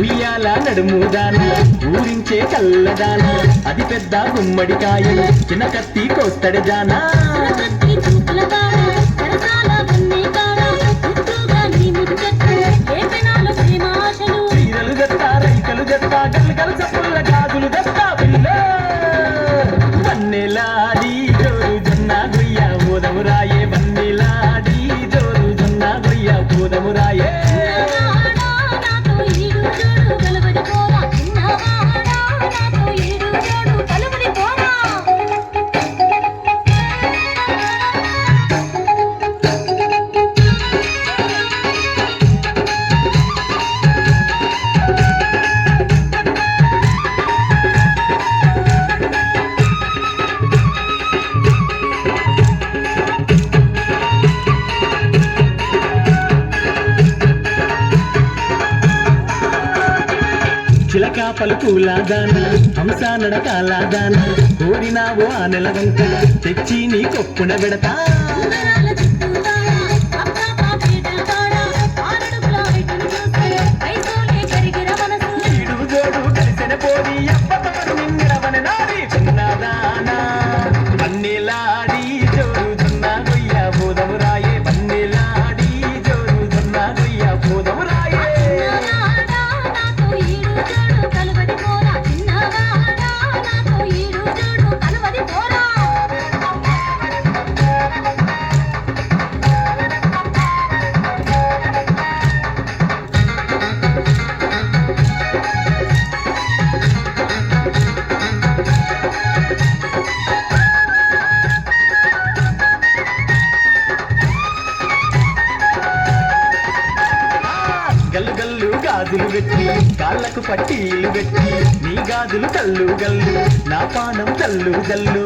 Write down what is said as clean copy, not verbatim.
ఉయ్యాల నడుముదానా ఊరించే కల్లదానా అది పెద్ద గుమ్మడికాయ చిన్న కత్తి కోస్తడి జానా చీరలు దత్తా రైకలు దత్తా గల్గలు చప్పుల గాజులు దత్తా పిల్ల వన్నెలాడి జోరు జొన్న గొయ్య బోదమురాయే వన్నెలాడి జోరు జొన్న గొయ్య బోదమురాయే చిలక పలుకులాదాన హంస నడకాలాదాన కోరినావో ఆ నెలవంక తెచ్చి నీ కొప్పున పెడతా ఈడు జోడు కలిసిన పోది అప్పతోడు నిందిరవని నాడి చిన్నదానా వన్నెలాడి జోరు జొన్న గొయ్య బోదమురాయే వన్నెలాడి జోరు జొన్న గొయ్య బోదమురాయే గల్లు గల్లు గాజులు పెట్టి కాళ్ళకు పట్టీలు పెట్టి నీ గాజులు కల్లు గల్లు నా పానం జల్లు జల్లు